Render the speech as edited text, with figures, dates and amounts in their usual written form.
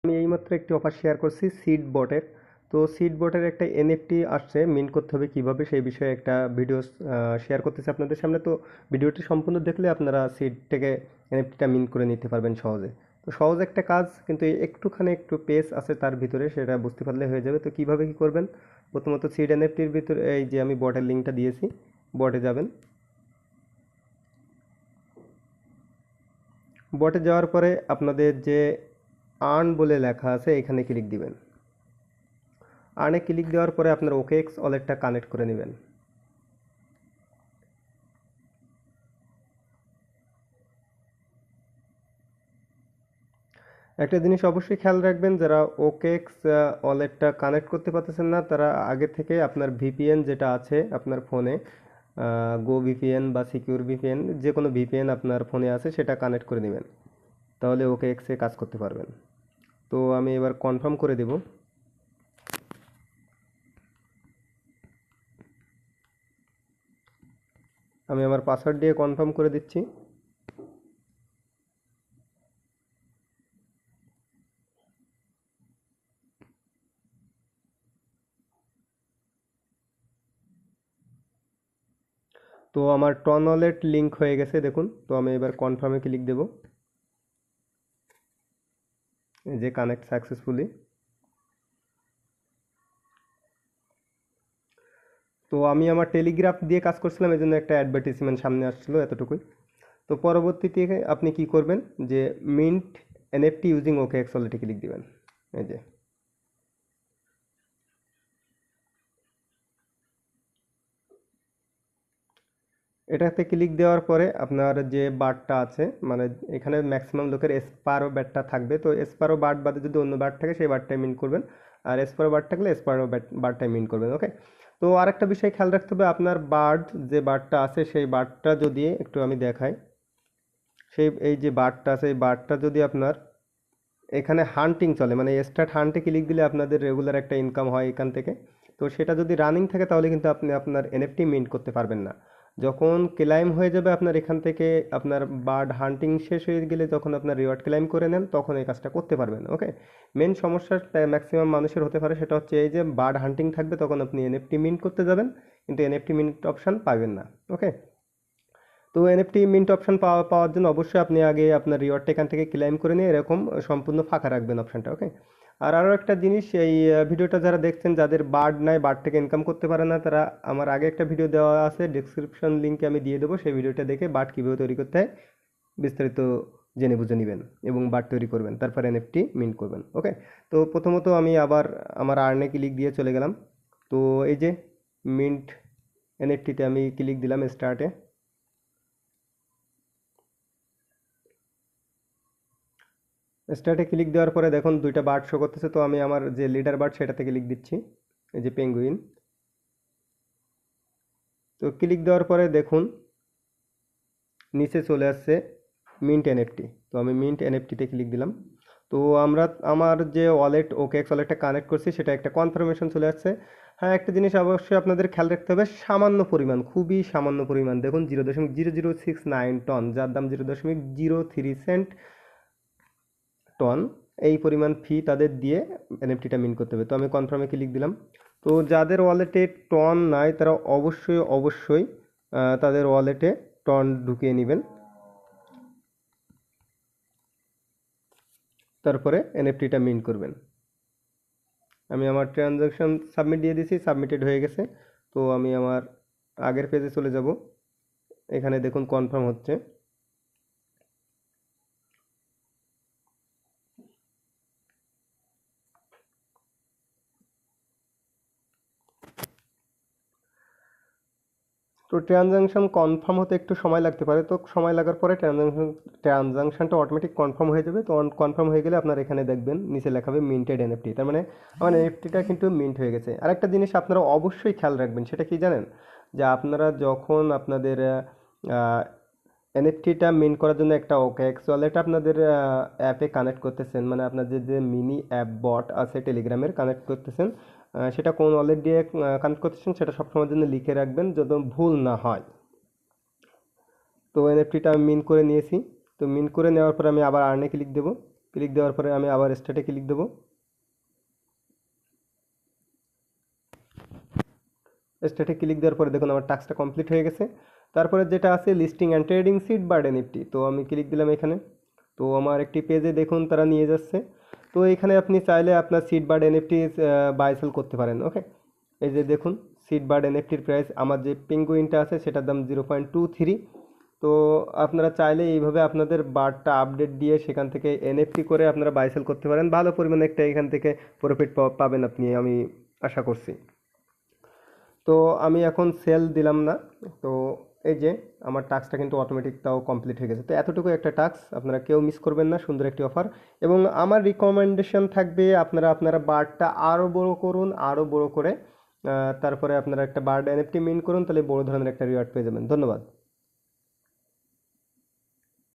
আমি এইমাত্র একটি অফার শেয়ার করছি সিড বটের। তো সিড বটের একটা এনএফটি আসছে, মিন্ট করতে হবে কিভাবে সেই বিষয়ে একটা ভিডিও শেয়ার করতেছি আপনাদের সামনে। তো ভিডিওটি সম্পূর্ণ দেখলে আপনারা সিড থেকে এনএফটিটা মিন্ট করে নিতে পারবেন সহজে। তো সহজ একটা কাজ, কিন্তু একটু পেস আছে তার ভিতরে, সেটা বুঝতে পারলে হয়ে যাবে। তো কিভাবে কি করবেন, প্রথমত সিড এনএফটির ভিতরে এই যে আমি বটের লিঙ্কটা দিয়েছি, বটে যাবেন। বটে যাওয়ার পরে আপনাদের যে আর্ন বলে লেখা আছে এখানে ক্লিক দিবেন। আর্নে ক্লিক দেওয়ার পরে আপনার ওকেএক্স ওয়ালেটটা কানেক্ট করে নেবেন। একটা জিনিস অবশ্যই খেয়াল রাখবেন, যারা ওকেএক্স ওয়ালেটটা কানেক্ট করতে পারতেছেন না তারা আগে থেকে আপনার ভিপিএন যেটা আছে আপনার ফোনে, গো ভিপিএন বা সিকিউর ভিপিএন, যে কোনো ভিপিএন আপনার ফোনে আছে সেটা কানেক্ট করে নেবেন, তাহলে ওকেএক্সে কাজ করতে পারবেন। তো আমি এবার কনফার্ম করে দেব। আমি আমার পাসওয়ার্ড দিয়ে কনফার্ম করে দিচ্ছি। তো আমার টন ওয়ালেট লিঙ্ক হয়ে গেছে দেখুন। তো আমি এবার কনফার্মে ক্লিক দেব, এই যে কানেক্ট সাকসেসফুলি। তো আমি আমার টেলিগ্রাফ দিয়ে কাজ করছিলাম, এই জন্য একটা অ্যাডভার্টিসমেন্ট সামনে আসছিলো, এতটুকুই। তো পরবর্তীতে আপনি কি করবেন, যে মিন্ট এনএফটি ইউজিং ওকেএক্স ওয়ালেটে ক্লিক দিবেন। এই যে এটাতে ক্লিক দেওয়ার পরে আপনার যে বারটা আছে, মানে এখানে ম্যাক্সিমাম লোকের এসপারো ব্যাটটা থাকবে, তো এসপারো বার্ড বাদে যদি অন্য বার্ড থাকে সেই বার্ডটাই মিন্ট করবেন, আর এসপারো বার্ড থাকলে এসপারো বার্ডটাই মিন্ট করবেন। ওকে। তো আরেকটা বিষয় খেয়াল রাখতে হবে, আপনার বার্ড যে বার্ডটা আছে সেই বার্ডটা যদি একটু আমি দেখাই, সেই এই যে বার্ডটা আছে এই বার্ডটা যদি আপনার এখানে হান্টিং চলে, মানে স্টার্ট হান্টে ক্লিক দিলে আপনাদের রেগুলার একটা ইনকাম হয় এখান থেকে, তো সেটা যদি রানিং থাকে তাহলে কিন্তু আপনি আপনার এনএফটি মিন্ট করতে পারবেন না। যখন ক্লাইম হয়ে যাবে আপনার এখান থেকে, আপনার বার্ড হান্টিং শেষ হয়ে গেলে যখন আপনার রিওয়ার্ড ক্লাইম করে নেন তখন এই কাজটা করতে পারবেন। ওকে। মেন সমস্যা ম্যাক্সিমাম মানুষের হতে পারে সেটা হচ্ছে এই যে বার্ড হান্টিং থাকবে তখন আপনি এনএফটি মিন্ট করতে যাবেন কিন্তু এনএফটি মিন্ট অপশান পাবেন না। ওকে। তো এনএফটি মিন্ট অপশন পাওয়ার জন্য অবশ্যই আপনি আগে আপনার রিওয়ার্ডটা এখান থেকে ক্লেম করে নিয়ে এরকম সম্পূর্ণ ফাঁকা রাখবেন অপশনটা। ওকে। আর আরও একটা জিনিস, এই ভিডিওটা যারা দেখছেন যাদের বার্ড নাই, বার্ড থেকে ইনকাম করতে পারে না, তারা আমার আগে একটা ভিডিও দেওয়া আছে, ডিসক্রিপশন লিঙ্কে আমি দিয়ে দেবো, সেই ভিডিওটা দেখে বার্ড কীভাবে তৈরি করতে হয় বিস্তারিত জেনে বুঝে নেবেন এবং বার্ড তৈরি করবেন, তারপর এনএফটি মিন্ট করবেন। ওকে। তো প্রথমত আমি আবার আমার আর্নে ক্লিক দিয়ে চলে গেলাম। তো এই যে মিন্ট এনএফটিতে আমি ক্লিক দিলাম স্টার্টে। স্টার্টে ক্লিক দেওয়ার পরে দেখুন দুইটা বার্ড শো করতেছে, তো আমি আমার যে লিডার বার্ড সেটাতে ক্লিক দিচ্ছি, এই যে পেঙ্গুইন। তো ক্লিক দেওয়ার পরে দেখুন নিচে চলে আসছে মিন্ট এনএফটি, তো আমি মিন্ট এনএফটিতে ক্লিক দিলাম। তো আমরা আমার যে ওয়ালেট ওকেএক্স ওয়ালেটটা কানেক্ট করছি সেটা একটা কনফার্মেশন চলে আসছে। হ্যাঁ, একটা জিনিস অবশ্যই আপনাদের খেয়াল রাখতে হবে, সামান্য পরিমাণ, খুবই সামান্য পরিমাণ, দেখুন 0.0069 টন, যার দাম 0.03 টন, এই পরিমাণ ফি তাদের দিয়ে এনএফটিটা মিন করতে হবে। তো আমি কনফার্মে ক্লিক দিলাম। তো যাদের ওয়ালেটে টন নাই তারা অবশ্যই তাদের ওয়ালেটে টন ঢুকিয়ে নেবেন, তারপরে এনএফটিটা মিন্ট করবেন। আমি আমার ট্রানজাকশন সাবমিট দিয়ে দিয়েছি, সাবমিটেড হয়ে গেছে। তো আমি আমার আগের পেজে চলে যাব, এখানে দেখুন কনফার্ম হচ্ছে। তো ট্রানজাকশন কনফার্ম হতে একটু সময় লাগতে পারে, তো সময় লাগার পরে ট্রানজাকশনটা অটোমেটিক কনফার্ম হয়ে যাবে। তো কনফার্ম হয়ে গেলে আপনার এখানে দেখবেন নিচে লেখা হবে মিন্টেড এনএফটি, তার মানে আমার এনএফটিটা কিন্তু মিন্ট হয়ে গেছে। আরেকটা জিনিস আপনারা অবশ্যই খেয়াল রাখবেন, সেটা কি জানেন, যে আপনারা যখন আপনাদের এনএফটিটা মিন্ট করার জন্য একটা ওকেএক্স ওয়ালেট আপনাদের অ্যাপে কানেক্ট করতেছেন, মানে আপনাদের যে মিনি অ্যাপ বট আছে টেলিগ্রামের কানেক্ট করতেছেন, সেটা কোন ওয়ালেট দিয়ে কানেক্ট করতেছেন সেটা সবসময়ের জন্য লিখে রাখবেন যাতে ভুল না হয়। তো এনএফটিটা আমি মিন করে নিয়েছি। তো মিন করে নেওয়ার পর আমি আবার আর্নে ক্লিক দেবো। ক্লিক দেওয়ার পরে আমি আবার স্টার্টে ক্লিক দেবো। স্টার্টে ক্লিক দেওয়ার পরে দেখুন আমার টাস্কটা কমপ্লিট হয়ে গেছে। তারপরে যেটা আছে listing and trading sit bird NFT, তো আমি ক্লিক দিলাম এখানে। তো আমার একটি পেজে দেখুন তারা নিয়ে যাচ্ছে। তো এখানে আপনি চাইলে আপনার sit bird NFT buy sell করতে পারেন। ওকে, এই যে দেখুন সিট বার্ড এনএফটির প্রাইস আমার যে পেঙ্গুইনটা আছে সেটার দাম 0.23। তো আপনারা চাইলে এইভাবে আপনাদের বার্ডটা আপডেট দিয়ে সেখান থেকে এনএফটি করে আপনারা বাই সেল করতে পারেন, ভালো পরিমাণে একটা এখান থেকে প্রফিট পাবেন আপনি, আমি আশা করছি। তো আমি এখন সেল দিলাম না। তো এই যে আমার টাস্কটা কিন্তু অটোমেটিক তাও কমপ্লিট হয়ে গেছে। তো এতটুকু একটা টাস্ক আপনারা কেউ মিস করবেন না, সুন্দর একটি অফার। এবং আমার রিকমেন্ডেশন থাকবে আপনারা বার্ডটা আরও বড় করুন, আরও বড় করে তারপরে আপনারা একটা বার্ড এনএফটি মিন করুন, তাহলে বড় ধরনের একটা রিওয়ার্ড পেয়ে যাবেন। ধন্যবাদ।